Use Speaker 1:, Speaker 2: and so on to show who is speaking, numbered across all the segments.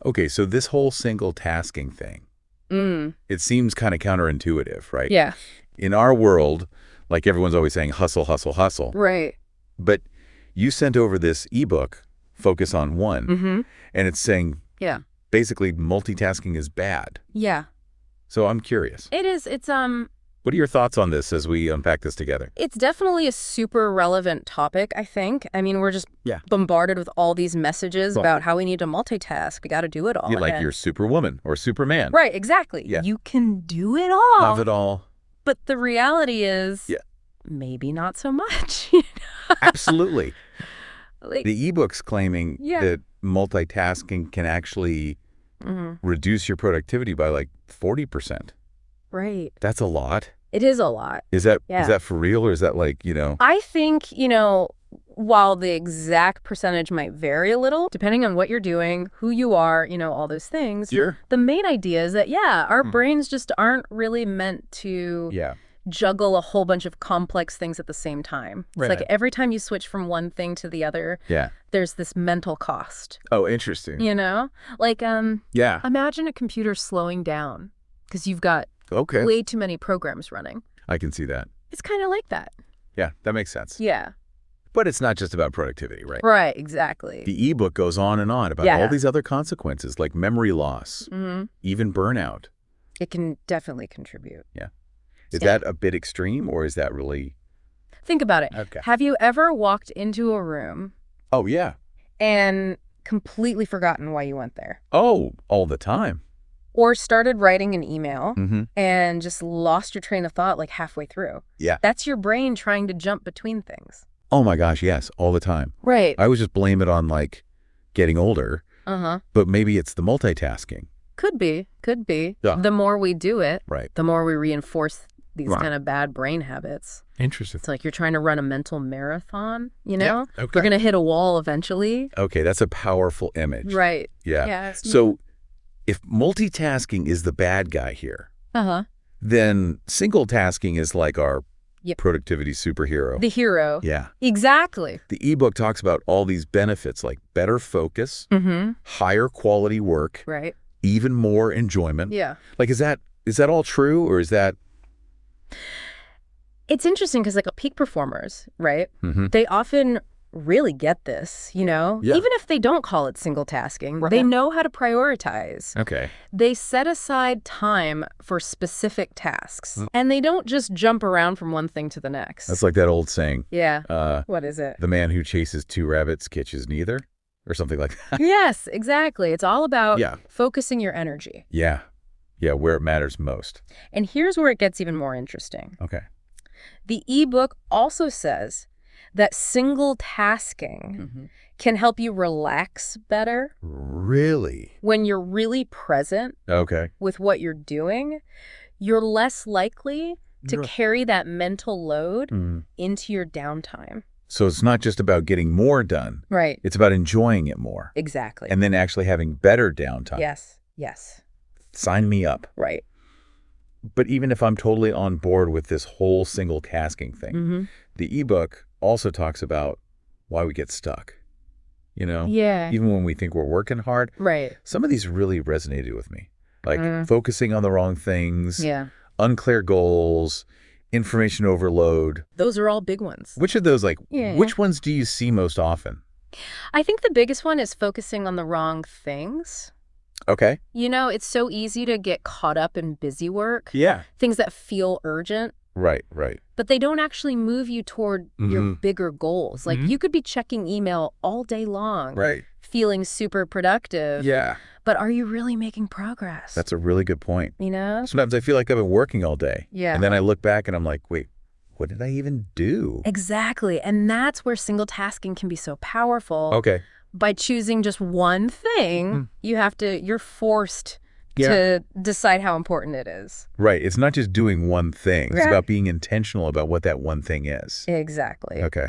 Speaker 1: Okay, so this whole single tasking thing, it seems kind of counterintuitive, right?
Speaker 2: Yeah.
Speaker 1: In our world, like everyone's always saying, hustle, hustle, hustle.
Speaker 2: Right.
Speaker 1: But you sent over this ebook, Focus on One, and it's saying
Speaker 2: Yeah.
Speaker 1: basically multitasking is bad.
Speaker 2: Yeah.
Speaker 1: So I'm curious.
Speaker 2: It is.
Speaker 1: What are your thoughts on this as we unpack this together?
Speaker 2: It's definitely a super relevant topic, I think. I mean, we're just bombarded with all these messages about how we need to multitask. We got to do it all.
Speaker 1: Like you're Superwoman or Superman.
Speaker 2: Right, exactly.
Speaker 1: Yeah.
Speaker 2: You can do it all.
Speaker 1: Have it all.
Speaker 2: But the reality is maybe not so much.
Speaker 1: Absolutely.
Speaker 2: Like,
Speaker 1: The ebook's claiming that multitasking can actually reduce your productivity by like 40%.
Speaker 2: Right.
Speaker 1: That's a lot.
Speaker 2: It is a lot.
Speaker 1: Is that for real, or is that like,
Speaker 2: I think, while the exact percentage might vary a little, depending on what you're doing, who you are, all those things.
Speaker 1: Sure.
Speaker 2: The main idea is that, our brains just aren't really meant to juggle a whole bunch of complex things at the same time. It's like every time you switch from one thing to the other, there's this mental cost.
Speaker 1: Oh, interesting.
Speaker 2: Like, imagine a computer slowing down because you've got way too many programs running.
Speaker 1: I can see that.
Speaker 2: It's kind of like that.
Speaker 1: Yeah, that makes sense.
Speaker 2: Yeah.
Speaker 1: But it's not just about productivity, right?
Speaker 2: Right, exactly.
Speaker 1: The ebook goes on and on about all these other consequences, like memory loss, even burnout.
Speaker 2: It can definitely contribute.
Speaker 1: Yeah. Is that a bit extreme, or is that really...
Speaker 2: Think about it.
Speaker 1: Okay.
Speaker 2: Have you ever walked into a room...
Speaker 1: Oh, yeah.
Speaker 2: ...and completely forgotten why you went there?
Speaker 1: Oh, all the time.
Speaker 2: Or started writing an email and just lost your train of thought like halfway through?
Speaker 1: Yeah.
Speaker 2: That's your brain trying to jump between things.
Speaker 1: Oh, my gosh, yes, all the time.
Speaker 2: Right.
Speaker 1: I would just blame it on, like, getting older. But maybe it's the multitasking.
Speaker 2: Could be.
Speaker 1: Yeah.
Speaker 2: The more we do it,
Speaker 1: right,
Speaker 2: the more we reinforce these kind of bad brain habits.
Speaker 1: Interesting.
Speaker 2: It's like you're trying to run a mental marathon,
Speaker 1: Yeah. Okay.
Speaker 2: You're going to hit a wall eventually.
Speaker 1: Okay, that's a powerful image.
Speaker 2: Right.
Speaker 1: Yeah. So if multitasking is the bad guy here, then single tasking is like our productivity superhero.
Speaker 2: The hero.
Speaker 1: Yeah.
Speaker 2: Exactly.
Speaker 1: The ebook talks about all these benefits like better focus, higher quality work,
Speaker 2: right,
Speaker 1: even more enjoyment.
Speaker 2: Yeah.
Speaker 1: Like, is that all true, or is that...
Speaker 2: It's interesting because, like, peak performers, right, they often really get this, even if they don't call it single tasking, they know how to prioritize.
Speaker 1: Okay.
Speaker 2: They set aside time for specific tasks, and they don't just jump around from one thing to the next.
Speaker 1: That's like that old saying.
Speaker 2: Yeah. What is it?
Speaker 1: The man who chases two rabbits catches neither, or something like that.
Speaker 2: Yes, exactly. It's all about focusing your energy.
Speaker 1: Yeah. Yeah, where it matters most.
Speaker 2: And here's where it gets even more interesting.
Speaker 1: Okay.
Speaker 2: The ebook also says that single tasking can help you relax better.
Speaker 1: Really?
Speaker 2: When you're really present with what you're doing, you're less likely to carry that mental load into your downtime.
Speaker 1: So it's not just about getting more done.
Speaker 2: Right.
Speaker 1: It's about enjoying it more.
Speaker 2: Exactly.
Speaker 1: And then actually having better downtime.
Speaker 2: Yes.
Speaker 1: Sign me up.
Speaker 2: Right.
Speaker 1: But even if I'm totally on board with this whole single tasking thing, the ebook also talks about why we get stuck.
Speaker 2: Yeah.
Speaker 1: Even when we think we're working hard.
Speaker 2: Right.
Speaker 1: Some of these really resonated with me. Like focusing on the wrong things.
Speaker 2: Yeah.
Speaker 1: Unclear goals. Information overload.
Speaker 2: Those are all big ones.
Speaker 1: Which of those, which ones do you see most often?
Speaker 2: I think the biggest one is focusing on the wrong things.
Speaker 1: Okay.
Speaker 2: It's so easy to get caught up in busy work.
Speaker 1: Yeah.
Speaker 2: Things that feel urgent.
Speaker 1: Right.
Speaker 2: But they don't actually move you toward your bigger goals. Like, you could be checking email all day long.
Speaker 1: Right.
Speaker 2: Feeling super productive.
Speaker 1: Yeah.
Speaker 2: But are you really making progress?
Speaker 1: That's a really good point.
Speaker 2: Sometimes
Speaker 1: I feel like I've been working all day.
Speaker 2: Yeah.
Speaker 1: And then I look back and I'm like, wait, what did I even do?
Speaker 2: Exactly. And that's where single tasking can be so powerful.
Speaker 1: Okay.
Speaker 2: By choosing just one thing, you're forced to decide how important it is.
Speaker 1: Right. It's not just doing one thing. It's about being intentional about what that one thing is.
Speaker 2: Exactly.
Speaker 1: Okay.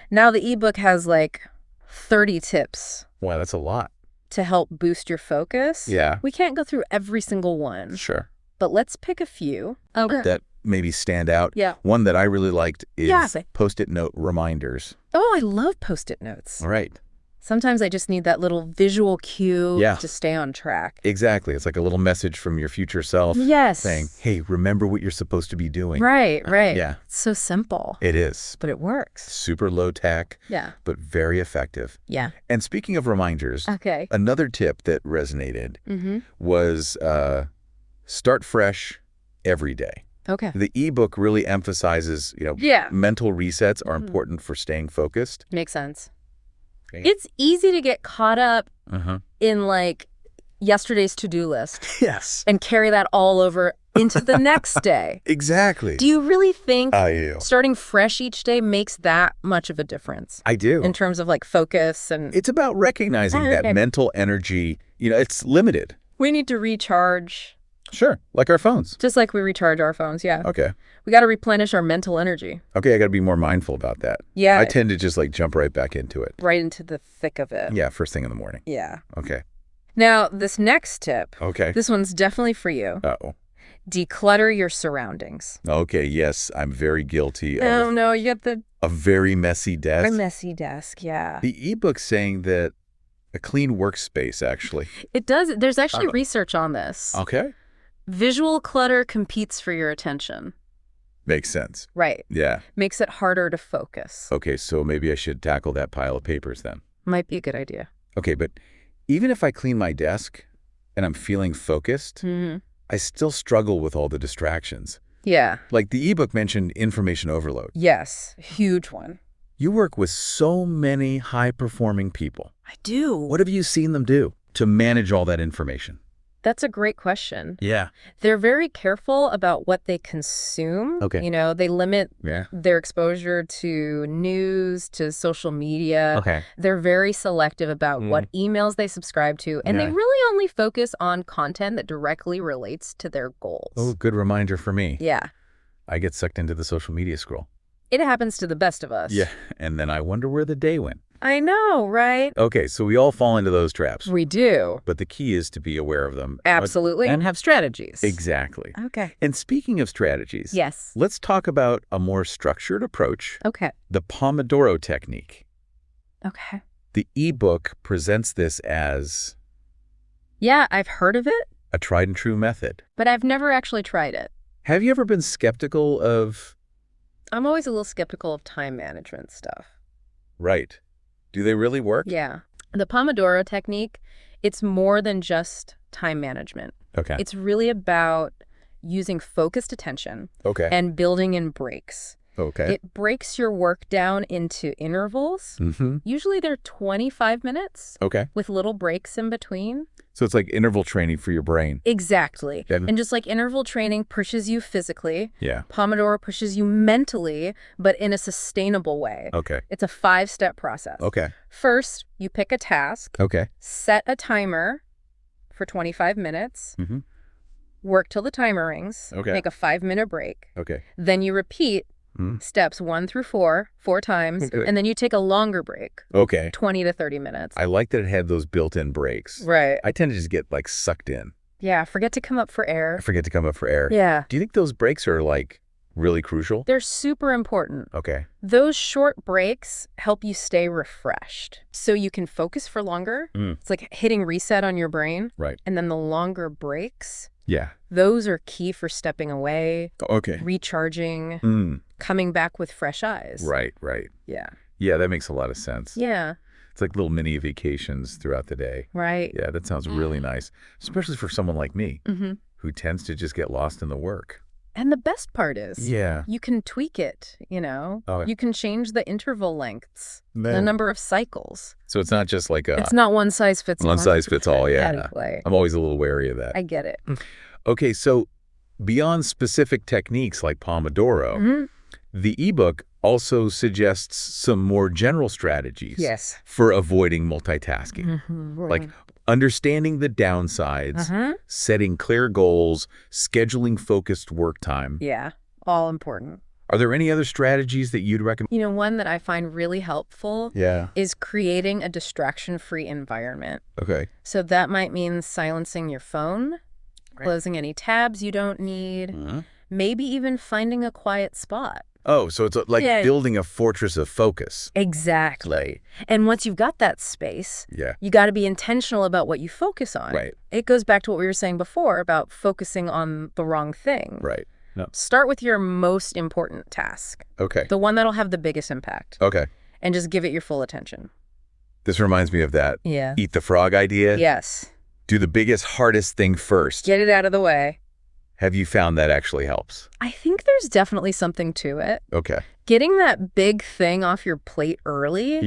Speaker 2: Now the ebook has like 30 tips.
Speaker 1: Wow, that's a lot.
Speaker 2: To help boost your focus.
Speaker 1: Yeah.
Speaker 2: We can't go through every single one.
Speaker 1: Sure.
Speaker 2: But let's pick a few.
Speaker 1: That maybe stand out.
Speaker 2: Yeah.
Speaker 1: One that I really liked is Post-it note reminders.
Speaker 2: Oh, I love Post-it notes.
Speaker 1: All right.
Speaker 2: Sometimes I just need that little visual cue to stay on track.
Speaker 1: Exactly. It's like a little message from your future self saying, hey, remember what you're supposed to be doing.
Speaker 2: Right.
Speaker 1: Yeah.
Speaker 2: It's so simple.
Speaker 1: It is.
Speaker 2: But it works.
Speaker 1: Super low tech, but very effective.
Speaker 2: Yeah.
Speaker 1: And speaking of reminders, another tip that resonated was start fresh every day.
Speaker 2: Okay.
Speaker 1: The ebook really emphasizes, mental resets are important for staying focused.
Speaker 2: Makes sense. Okay. It's easy to get caught up in like yesterday's to-do list.
Speaker 1: Yes.
Speaker 2: And carry that all over into the next day.
Speaker 1: Exactly.
Speaker 2: Do you really think starting fresh each day makes that much of a difference?
Speaker 1: I do.
Speaker 2: In terms of like focus and...
Speaker 1: It's about recognizing that mental energy, it's limited.
Speaker 2: We need to recharge.
Speaker 1: Sure, like our phones.
Speaker 2: Just like we recharge our phones, yeah.
Speaker 1: Okay.
Speaker 2: We got to replenish our mental energy.
Speaker 1: Okay, I got to be more mindful about that.
Speaker 2: Yeah.
Speaker 1: I tend to just like jump right back into it.
Speaker 2: Right into the thick of it.
Speaker 1: Yeah, first thing in the morning.
Speaker 2: Yeah.
Speaker 1: Okay.
Speaker 2: Now, this next tip.
Speaker 1: Okay.
Speaker 2: This one's definitely for you.
Speaker 1: Uh-oh.
Speaker 2: Declutter your surroundings.
Speaker 1: Okay, yes, I'm very guilty of...
Speaker 2: Oh, no, you got the...
Speaker 1: A very messy desk.
Speaker 2: A messy desk, yeah.
Speaker 1: The ebook's saying that a clean workspace, actually.
Speaker 2: It does. There's actually research on this.
Speaker 1: Okay.
Speaker 2: Visual clutter competes for your attention.
Speaker 1: Makes sense.
Speaker 2: Right.
Speaker 1: Yeah.
Speaker 2: Makes it harder to focus.
Speaker 1: Okay, so maybe I should tackle that pile of papers then.
Speaker 2: Might be a good idea.
Speaker 1: Okay, but even if I clean my desk and I'm feeling focused, I still struggle with all the distractions.
Speaker 2: Yeah.
Speaker 1: Like the ebook mentioned information overload.
Speaker 2: Yes, huge one.
Speaker 1: You work with so many high-performing people.
Speaker 2: I do.
Speaker 1: What have you seen them do to manage all that information?
Speaker 2: That's a great question.
Speaker 1: Yeah.
Speaker 2: They're very careful about what they consume.
Speaker 1: Okay.
Speaker 2: They limit their exposure to news, to social media.
Speaker 1: Okay.
Speaker 2: They're very selective about what emails they subscribe to, and they really only focus on content that directly relates to their goals.
Speaker 1: Oh, good reminder for me.
Speaker 2: Yeah.
Speaker 1: I get sucked into the social media scroll.
Speaker 2: It happens to the best of us.
Speaker 1: Yeah, and then I wonder where the day went.
Speaker 2: I know, right?
Speaker 1: Okay, so we all fall into those traps.
Speaker 2: We do.
Speaker 1: But the key is to be aware of them.
Speaker 2: Absolutely. And have strategies.
Speaker 1: Exactly.
Speaker 2: Okay.
Speaker 1: And speaking of strategies, let's talk about a more structured approach.
Speaker 2: Okay.
Speaker 1: The Pomodoro technique.
Speaker 2: Okay.
Speaker 1: The ebook presents this as...
Speaker 2: Yeah, I've heard of it.
Speaker 1: A tried and true method.
Speaker 2: But I've never actually tried it.
Speaker 1: Have you ever been skeptical of...
Speaker 2: I'm always a little skeptical of time management stuff.
Speaker 1: Right. Do they really work?
Speaker 2: Yeah. The Pomodoro technique, it's more than just time management.
Speaker 1: Okay.
Speaker 2: It's really about using focused attention and building in breaks.
Speaker 1: Okay.
Speaker 2: It breaks your work down into intervals. Usually they're 25 minutes with little breaks in between.
Speaker 1: So it's like interval training for your brain.
Speaker 2: Exactly. And just like interval training pushes you physically,
Speaker 1: yeah,
Speaker 2: Pomodoro pushes you mentally, but in a sustainable way.
Speaker 1: Okay.
Speaker 2: It's a 5-step process.
Speaker 1: Okay.
Speaker 2: First, you pick a task.
Speaker 1: Okay.
Speaker 2: Set a timer for 25 minutes. Work till the timer rings.
Speaker 1: Okay.
Speaker 2: Make a 5-minute break.
Speaker 1: Okay.
Speaker 2: Then you repeat steps 1 through 4 times, and then you take a longer break.
Speaker 1: Okay.
Speaker 2: 20 to 30 minutes.
Speaker 1: I like that it had those built-in breaks.
Speaker 2: Right.
Speaker 1: I tend to just get like sucked in.
Speaker 2: Yeah, forget to come up for air.
Speaker 1: I forget to come up for air.
Speaker 2: Yeah.
Speaker 1: Do you think those breaks are like really crucial?
Speaker 2: They're super important.
Speaker 1: Okay.
Speaker 2: Those short breaks help you stay refreshed so you can focus for longer. It's like hitting reset on your brain.
Speaker 1: Right.
Speaker 2: And then the longer breaks,
Speaker 1: yeah,
Speaker 2: those are key for stepping away, recharging, coming back with fresh eyes.
Speaker 1: Right, right.
Speaker 2: Yeah.
Speaker 1: Yeah, that makes a lot of sense.
Speaker 2: Yeah.
Speaker 1: It's like little mini vacations throughout the day.
Speaker 2: Right.
Speaker 1: Yeah, that sounds really nice, especially for someone like me who tends to just get lost in the work.
Speaker 2: And the best part is,
Speaker 1: yeah,
Speaker 2: you can tweak it, You can change the interval lengths, the number of cycles.
Speaker 1: So it's not just like
Speaker 2: it's not one size fits all.
Speaker 1: One size fits all, yeah.
Speaker 2: Exactly.
Speaker 1: I'm always a little wary of that.
Speaker 2: I get it.
Speaker 1: Okay, so beyond specific techniques like Pomodoro, the ebook also suggests some more general strategies for avoiding multitasking.
Speaker 2: Right.
Speaker 1: Like understanding the downsides, setting clear goals, scheduling focused work time.
Speaker 2: Yeah, all important.
Speaker 1: Are there any other strategies that you'd recommend?
Speaker 2: One that I find really helpful is creating a distraction-free environment.
Speaker 1: Okay.
Speaker 2: So that might mean silencing your phone, closing any tabs you don't need, maybe even finding a quiet spot.
Speaker 1: Oh, so it's like building a fortress of focus.
Speaker 2: Exactly. And once you've got that space, you got to be intentional about what you focus on.
Speaker 1: Right.
Speaker 2: It goes back to what we were saying before about focusing on the wrong thing.
Speaker 1: Right. No.
Speaker 2: Start with your most important task.
Speaker 1: Okay.
Speaker 2: The one that'll have the biggest impact.
Speaker 1: Okay.
Speaker 2: And just give it your full attention.
Speaker 1: This reminds me of that eat the frog idea.
Speaker 2: Yes.
Speaker 1: Do the biggest, hardest thing first.
Speaker 2: Get it out of the way.
Speaker 1: Have you found that actually helps?
Speaker 2: I think there's definitely something to it.
Speaker 1: Okay.
Speaker 2: Getting that big thing off your plate early,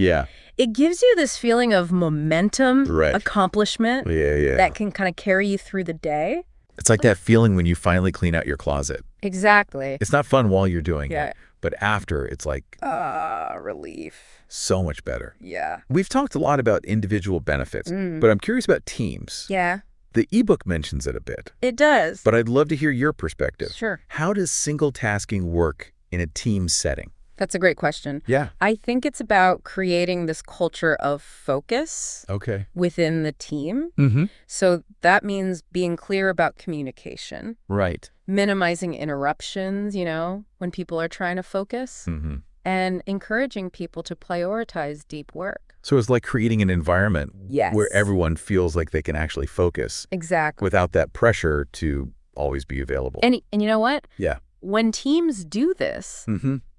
Speaker 2: it gives you this feeling of momentum, accomplishment that can kind of carry you through the day.
Speaker 1: It's like that feeling when you finally clean out your closet.
Speaker 2: Exactly.
Speaker 1: It's not fun while you're doing it, but after, it's like...
Speaker 2: relief.
Speaker 1: So much better.
Speaker 2: Yeah.
Speaker 1: We've talked a lot about individual benefits, but I'm curious about teams.
Speaker 2: Yeah.
Speaker 1: The ebook mentions it a bit.
Speaker 2: It does.
Speaker 1: But I'd love to hear your perspective.
Speaker 2: Sure.
Speaker 1: How does single tasking work in a team setting?
Speaker 2: That's a great question.
Speaker 1: Yeah.
Speaker 2: I think it's about creating this culture of focus within the team. So that means being clear about communication.
Speaker 1: Right.
Speaker 2: Minimizing interruptions, when people are trying to focus. And encouraging people to prioritize deep work.
Speaker 1: So it's like creating an environment where everyone feels like they can actually focus.
Speaker 2: Exactly.
Speaker 1: Without that pressure to always be available.
Speaker 2: And you know what?
Speaker 1: Yeah.
Speaker 2: When teams do this,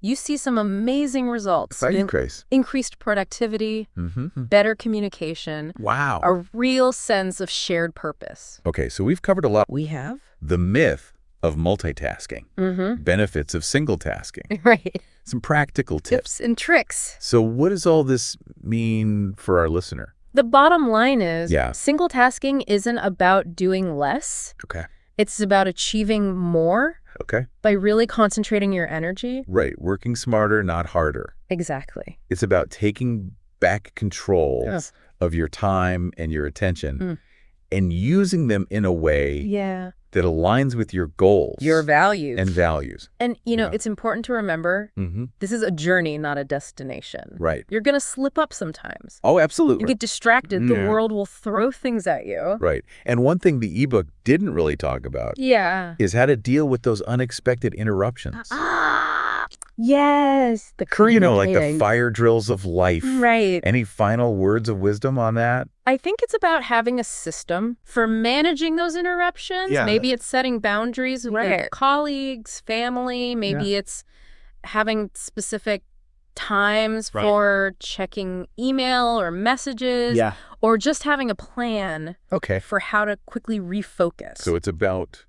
Speaker 2: you see some amazing results. Increased productivity, better communication.
Speaker 1: Wow.
Speaker 2: A real sense of shared purpose.
Speaker 1: Okay, so we've covered a lot.
Speaker 2: We have.
Speaker 1: The myth of multitasking. Benefits of single tasking.
Speaker 2: Right.
Speaker 1: Some practical tips.
Speaker 2: And tricks.
Speaker 1: So what does all this mean for our listener?
Speaker 2: The bottom line is single tasking isn't about doing less.
Speaker 1: Okay.
Speaker 2: It's about achieving more.
Speaker 1: Okay.
Speaker 2: By really concentrating your energy.
Speaker 1: Right. Working smarter, not harder.
Speaker 2: Exactly.
Speaker 1: It's about taking back control of your time and your attention and using them in a way that aligns with your goals.
Speaker 2: Your values. And, it's important to remember this is a journey, not a destination.
Speaker 1: Right.
Speaker 2: You're going to slip up sometimes.
Speaker 1: Oh, absolutely.
Speaker 2: You get distracted. The world will throw things at you.
Speaker 1: Right. And one thing the ebook didn't really talk about is how to deal with those unexpected interruptions.
Speaker 2: Yes.
Speaker 1: Like the fire drills of life.
Speaker 2: Right.
Speaker 1: Any final words of wisdom on that?
Speaker 2: I think it's about having a system for managing those interruptions.
Speaker 1: Yeah.
Speaker 2: Maybe it's setting boundaries with your colleagues, family. Maybe it's having specific times for checking email or messages.
Speaker 1: Yeah.
Speaker 2: Or just having a plan for how to quickly refocus.
Speaker 1: So it's about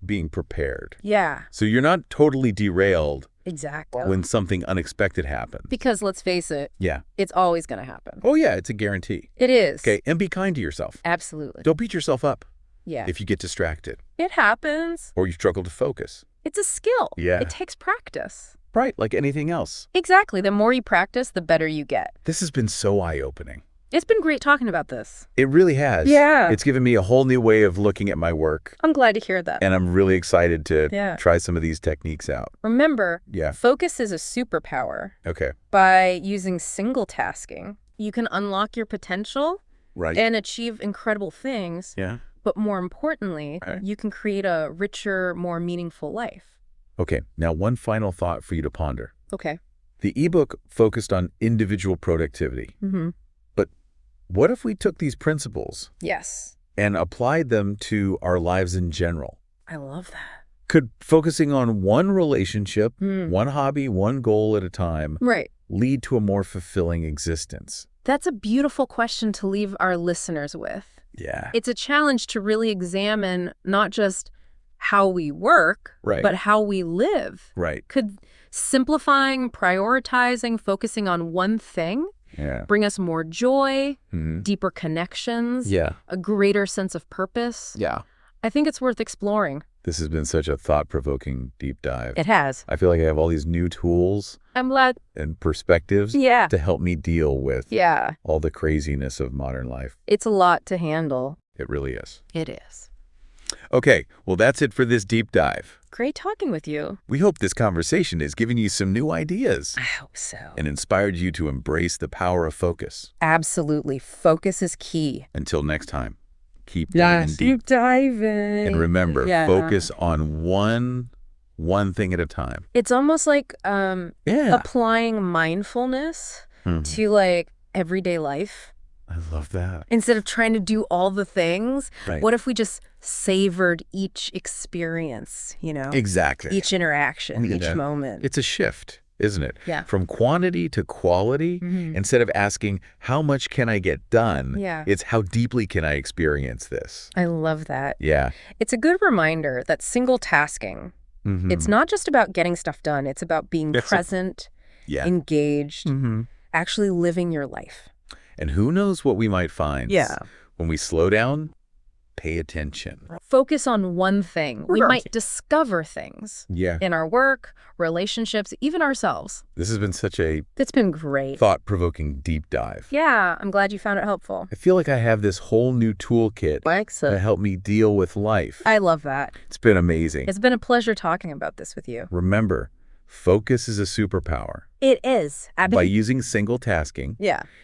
Speaker 1: being prepared.
Speaker 2: Yeah.
Speaker 1: So you're not totally derailed.
Speaker 2: Exactly.
Speaker 1: When something unexpected happens.
Speaker 2: Because let's face it, it's always going to happen.
Speaker 1: Oh, yeah, it's a guarantee.
Speaker 2: It is.
Speaker 1: Okay, and be kind to yourself.
Speaker 2: Absolutely.
Speaker 1: Don't beat yourself up.
Speaker 2: Yeah.
Speaker 1: If you get distracted.
Speaker 2: It happens.
Speaker 1: Or you struggle to focus.
Speaker 2: It's a skill.
Speaker 1: Yeah.
Speaker 2: It takes practice.
Speaker 1: Right, like anything else.
Speaker 2: Exactly. The more you practice, the better you get.
Speaker 1: This has been so eye-opening.
Speaker 2: It's been great talking about this.
Speaker 1: It really has.
Speaker 2: Yeah.
Speaker 1: It's given me a whole new way of looking at my work.
Speaker 2: I'm glad to hear that.
Speaker 1: And I'm really excited to try some of these techniques out.
Speaker 2: Remember, focus is a superpower.
Speaker 1: Okay.
Speaker 2: By using single tasking, you can unlock your potential and achieve incredible things.
Speaker 1: Yeah.
Speaker 2: But more importantly, you can create a richer, more meaningful life.
Speaker 1: Okay. Now, one final thought for you to ponder.
Speaker 2: Okay.
Speaker 1: The ebook focused on individual productivity. But what if we took these principles and applied them to our lives in general?
Speaker 2: I love that.
Speaker 1: Could focusing on one relationship, one hobby, one goal at a time lead to a more fulfilling existence?
Speaker 2: That's a beautiful question to leave our listeners with.
Speaker 1: Yeah.
Speaker 2: It's a challenge to really examine not just how we work, but how we live.
Speaker 1: Right.
Speaker 2: Could simplifying, prioritizing, focusing on one thing bring us more joy, deeper connections, a greater sense of purpose?
Speaker 1: Yeah.
Speaker 2: I think it's worth exploring.
Speaker 1: This has been such a thought-provoking deep dive.
Speaker 2: It has.
Speaker 1: I feel like I have all these new tools
Speaker 2: I'm glad.
Speaker 1: and perspectives to help me deal with all the craziness of modern life.
Speaker 2: It's a lot to handle.
Speaker 1: It really is.
Speaker 2: It is.
Speaker 1: Okay, well, that's it for this deep dive.
Speaker 2: Great talking with you.
Speaker 1: We hope this conversation has given you some new ideas.
Speaker 2: I hope so.
Speaker 1: And inspired you to embrace the power of focus.
Speaker 2: Absolutely. Focus is key.
Speaker 1: Until next time, keep diving deep.
Speaker 2: Keep diving.
Speaker 1: And remember, focus on one one thing at a time.
Speaker 2: It's almost like applying mindfulness to like everyday life.
Speaker 1: I love that.
Speaker 2: Instead of trying to do all the things, what if we just savored each experience,
Speaker 1: Exactly.
Speaker 2: Each interaction, each moment.
Speaker 1: It's a shift, isn't it?
Speaker 2: Yeah.
Speaker 1: From quantity to quality, instead of asking, how much can I get done? It's how deeply can I experience this?
Speaker 2: I love that.
Speaker 1: Yeah.
Speaker 2: It's a good reminder that single tasking, it's not just about getting stuff done. It's about being present, engaged, actually living your life.
Speaker 1: And who knows what we might find when we slow down, pay attention.
Speaker 2: Focus on one thing. We might discover things in our work, relationships, even ourselves.
Speaker 1: This has been such a
Speaker 2: It's been great.
Speaker 1: Thought-provoking deep dive.
Speaker 2: Yeah, I'm glad you found it helpful.
Speaker 1: I feel like I have this whole new toolkit to help me deal with life.
Speaker 2: I love that.
Speaker 1: It's been amazing.
Speaker 2: It's been a pleasure talking about this with you.
Speaker 1: Remember, focus is a superpower.
Speaker 2: It is.
Speaker 1: By using single tasking,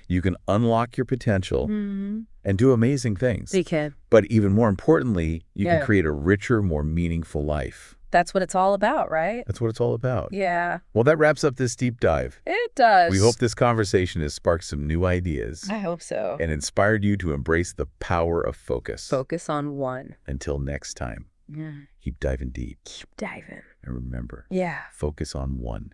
Speaker 1: you can unlock your potential and do amazing things.
Speaker 2: You can.
Speaker 1: But even more importantly, you can create a richer, more meaningful life.
Speaker 2: That's what it's all about, right?
Speaker 1: That's what it's all about.
Speaker 2: Yeah.
Speaker 1: Well, that wraps up this deep dive.
Speaker 2: It does.
Speaker 1: We hope this conversation has sparked some new ideas.
Speaker 2: I hope so.
Speaker 1: And inspired you to embrace the power of focus.
Speaker 2: Focus on one.
Speaker 1: Until next time. Keep diving deep.
Speaker 2: Keep diving.
Speaker 1: And remember, focus on one.